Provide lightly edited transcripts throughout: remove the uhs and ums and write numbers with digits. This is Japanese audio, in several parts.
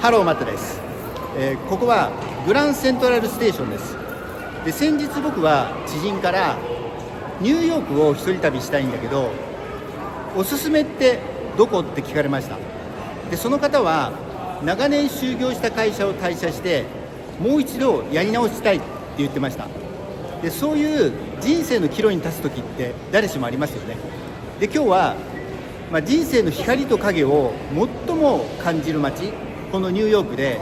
ハローマットです。ここはグランセントラルステーションです。で、先日僕は知人からニューヨークを一人旅したいんだけど、おすすめってどこって聞かれました。で、その方は長年就業した会社を退社してもう一度やり直したいって言ってました。で、そういう人生の岐路に立つ時って誰しもありますよね。で、今日は、人生の光と影を最も感じる街、このニューヨークで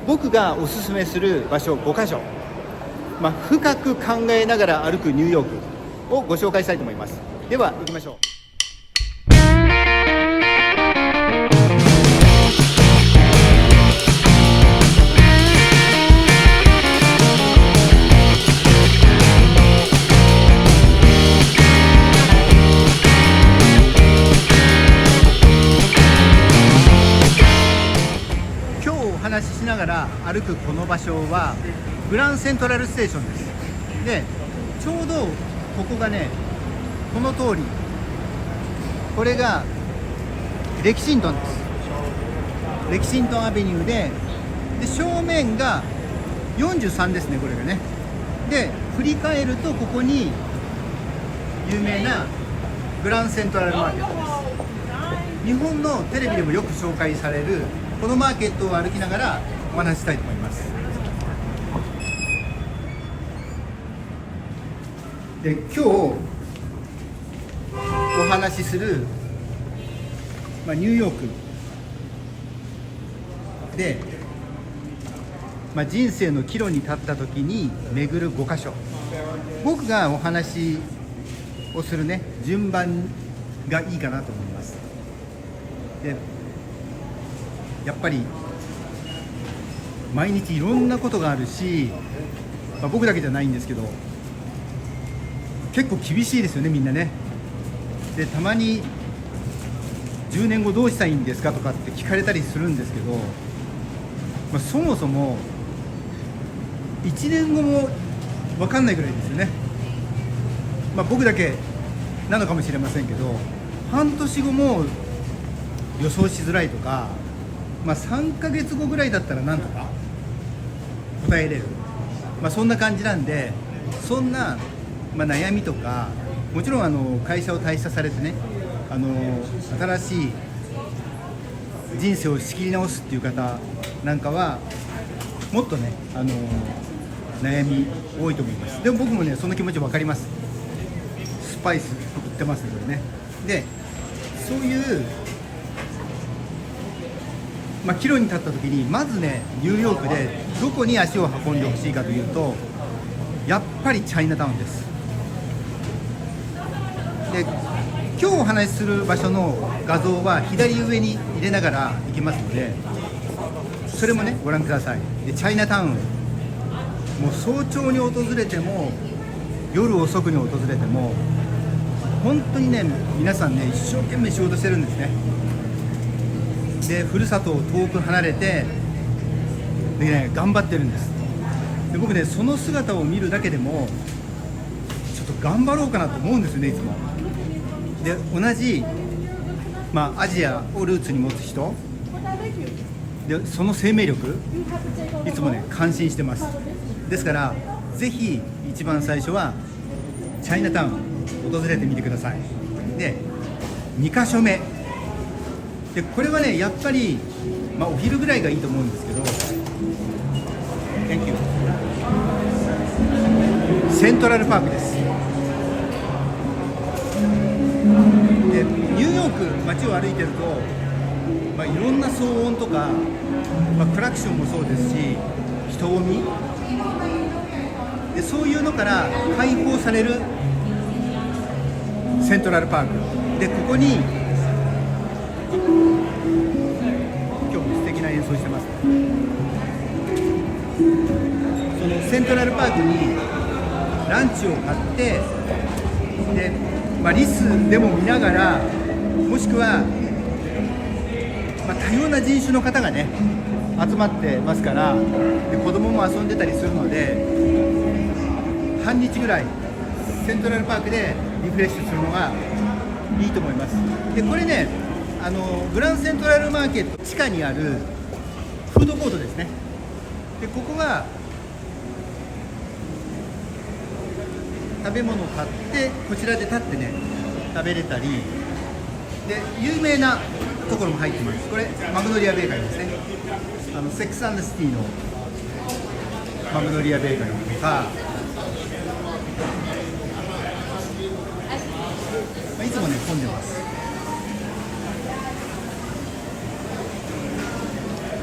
僕がおすすめする場所5カ所、深く考えながら歩くニューヨークをご紹介したいと思います。では行きましょう。お話ししながら歩くこの場所はグランセントラルステーションです。で、ちょうどここがね、この通り、これがレキシントンです。レキシントンアベニューで、正面が43ですね、これがね。で、振り返るとここに有名なグランセントラルマーケットです。日本のテレビでもよく紹介されるこのマーケットを歩きながらお話ししたいと思います。で、今日お話しする、ニューヨークで、人生の岐路に立った時に巡る5カ所、僕がお話をするね、順番がいいかなと思います。で、やっぱり毎日いろんなことがあるし、僕だけじゃないんですけど、結構厳しいですよね、みんなね。で、たまに10年後どうしたいんですかとかって聞かれたりするんですけど、そもそも1年後も分かんないぐらいですよね。僕だけなのかもしれませんけど、半年後も予想しづらいとか、3ヶ月後ぐらいだったらなんとか答えれる、そんな感じなんで、そんな、悩みとか、もちろん会社を退社されてね、新しい人生を仕切り直すっていう方なんかはもっとね、悩み多いと思います。でも僕もね、その気持ち分かります。スパイス売ってますね、これね。で、そういう岐路に立った時に、まずね、ニューヨークでどこに足を運んでほしいかというと、やっぱりチャイナタウンです。で、今日お話しする場所の画像は左上に入れながら行きますので、それもね、ご覧ください。で、チャイナタウン、もう早朝に訪れても夜遅くに訪れても本当にね、皆さんね、一生懸命仕事してるんですね。で、ふるさとを遠く離れてで、ね、頑張ってるんです。で、僕ね、その姿を見るだけでもちょっと頑張ろうかなと思うんですよね、いつも。で、同じ、アジアをルーツに持つ人で、その生命力、いつもね、感心してます。ですからぜひ一番最初はチャイナタウン訪れてみてください。で、2カ所目で、これはね、やっぱり、お昼ぐらいがいいと思うんですけど、Thank you。 セントラルパークです。で、ニューヨーク街を歩いてると、いろんな騒音とか、クラクションもそうですし、人混みで、そういうのから解放されるセントラルパークで、ここに今日も素敵な演奏してます。そのセントラルパークにランチを買って、で、リスでも見ながら、もしくは、多様な人種の方がね集まってますから、で、子供も遊んでたりするので、半日ぐらいセントラルパークでリフレッシュするのがいいと思います。で、これね、グランセントラルマーケット地下にあるフードコートですね。でここは食べ物を買ってこちらで立ってね食べれたりで、有名なところも入ってます。これマグノリアベーカリーですね。セックス&シティのマグノリアベーカリーとか、いつもね混んでます。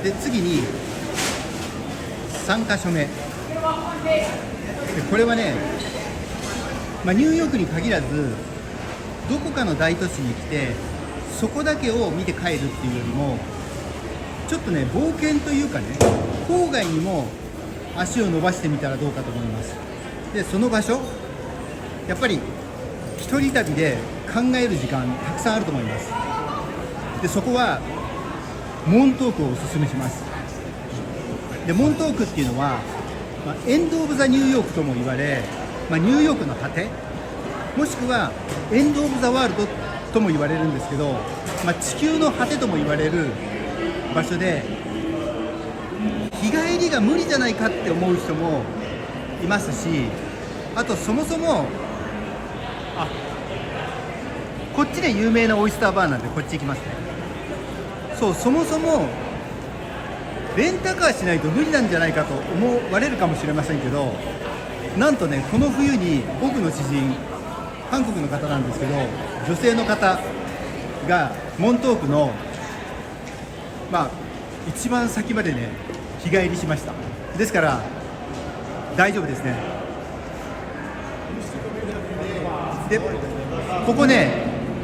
で次に3カ所目で、これはね、ニューヨークに限らずどこかの大都市に来てそこだけを見て帰るっていうよりも、ちょっとね冒険というかね、郊外にも足を伸ばしてみたらどうかと思います。でその場所、やっぱり一人旅で考える時間たくさんあると思います。でそこはモントークをおすすめします。でモントークっていうのは、エンド・オブ・ザ・ニューヨークとも言われ、ニューヨークの果て、もしくはエンド・オブ・ザ・ワールドとも言われるんですけど、地球の果てとも言われる場所で、日帰りが無理じゃないかって思う人もいますし、あとそもそもこっちで有名なオイスターバーなんでこっち行きますね。そう、そもそもレンタカーしないと無理なんじゃないかと思われるかもしれませんけど、なんとねこの冬に僕の知人、韓国の方なんですけど、女性の方がモントークの一番先までね日帰りしました。ですから大丈夫ですね。でここね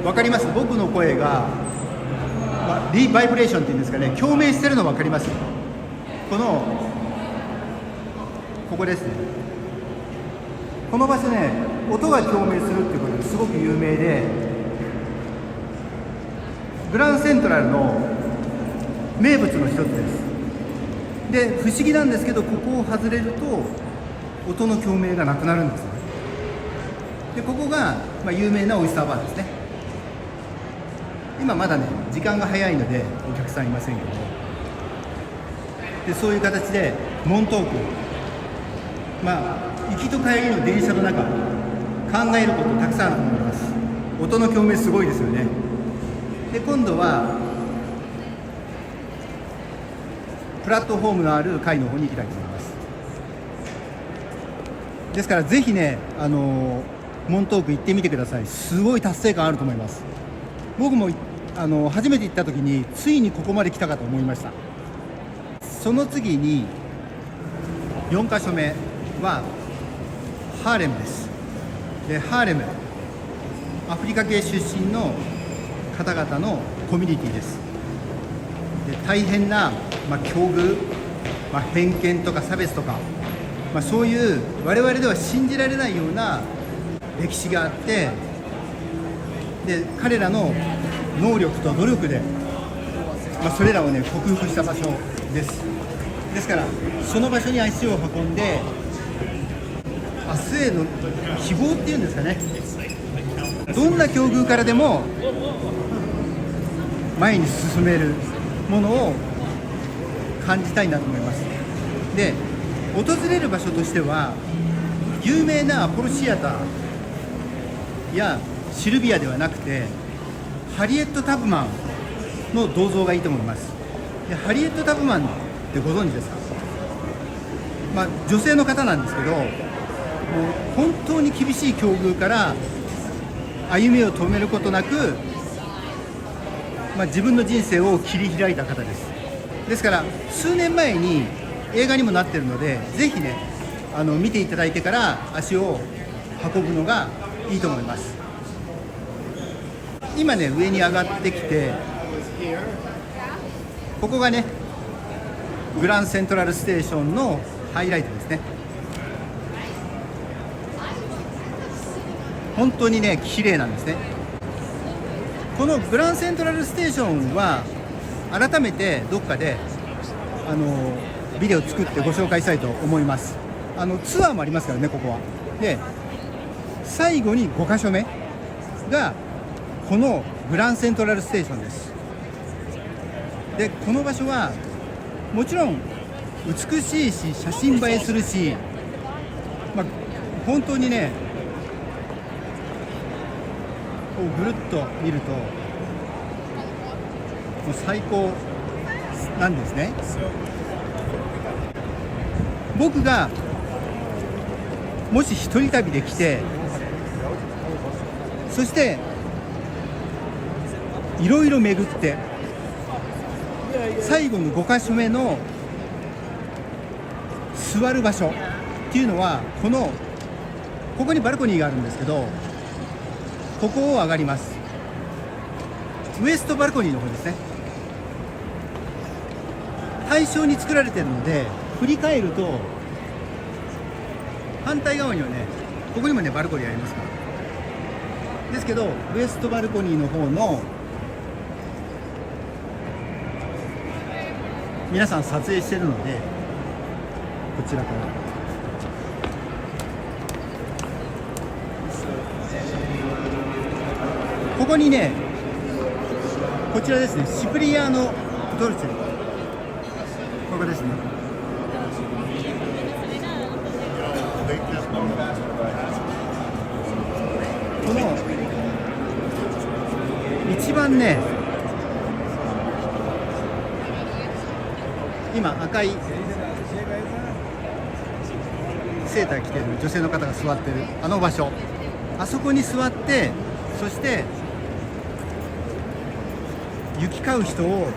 分かります？僕の声が、リバイブレーションっていうんですかね、共鳴してるの分かります？ここですね。この場所ね、音が共鳴するっていうことですごく有名で、グランセントラルの名物の一つです。で不思議なんですけど、ここを外れると音の共鳴がなくなるんですね。でここが、有名なオイスターバーですね。今まだね時間が早いのでお客さんいませんけど、でそういう形でモントーク、行きと帰りの電車の中、考えることたくさんあると思います。音の共鳴すごいですよね。で今度はプラットフォームのある階の方に行きたいと思います。ですからぜひね、モントーク行ってみてください。すごい達成感あると思います。僕も初めて行った時についにここまで来たかと思いました。その次に4カ所目はハーレムです。でハーレム、アフリカ系出身の方々のコミュニティです。で大変な、境遇、偏見とか差別とか、そういう我々では信じられないような歴史があって、で彼らの能力と努力で、それらをね克服した場所です。ですからその場所に足を運んで、明日への希望っていうんですかね、どんな境遇からでも前に進めるものを感じたいなと思います。で訪れる場所としては、有名なアポロシアターやシルビアではなくて、ハリエット・タブマンの銅像がいいと思います。でハリエット・タブマンってご存知ですか？女性の方なんですけど、もう本当に厳しい境遇から歩みを止めることなく、自分の人生を切り開いた方です。ですから数年前に映画にもなっているので、ぜひね見ていただいてから足を運ぶのがいいと思います。今ね上に上がってきて、ここがねグランセントラルステーションのハイライトですね。本当にね綺麗なんですね。このグランセントラルステーションは改めてどっかでビデオ作ってご紹介したいと思います。ツアーもありますからね、ここは。で最後に5カ所目がこのグランセントラルステーションです。でこの場所はもちろん美しいし写真映えするし、本当にねこうぐるっと見るともう最高なんですね。僕がもし一人旅で来て、そしていろいろ巡って最後の5か所目の座る場所っていうのはここにバルコニーがあるんですけど、ここを上がります。ウエストバルコニーの方ですね。対称に作られているので、振り返ると反対側にはね、ここにもねバルコニーありますから。ですけどウエストバルコニーの方の皆さん撮影してるので、こちらからここにね、こちらですね、シプリアーノ・ドルチェ、ここですね。この一番ね、今赤いセーター着てる女性の方が座ってるあの場所、あそこに座って、そして行き交う人を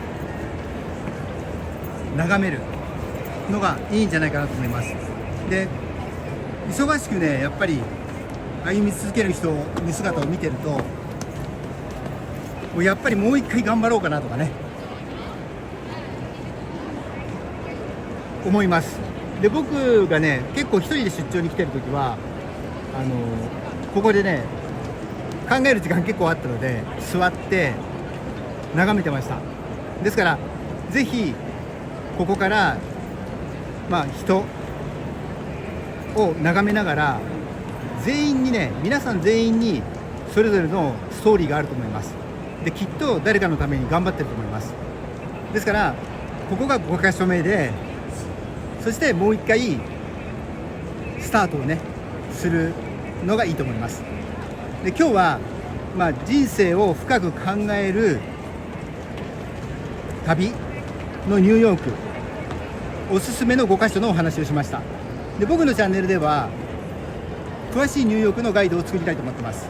眺めるのがいいんじゃないかなと思います。で、忙しくねやっぱり歩み続ける人の姿を見てると、もうやっぱりもう一回頑張ろうかなとかね思います。で、僕がね結構一人で出張に来てる時はここでね考える時間結構あったので座って眺めてました。ですからぜひここから人を眺めながら、全員にね、皆さん全員にそれぞれのストーリーがあると思います。で、きっと誰かのために頑張ってると思います。ですからここが5か所目で、そしてもう一回スタートをねするのがいいと思います。で、今日は人生を深く考える旅のニューヨークおすすめの5カ所のお話をしました。で、僕のチャンネルでは詳しいニューヨークのガイドを作りたいと思ってます。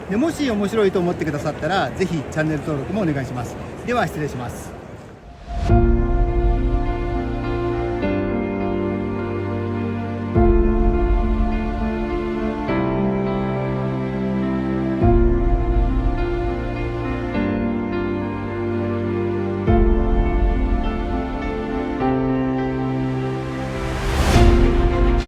で、もし面白いと思ってくださったらぜひチャンネル登録もお願いします。では失礼します。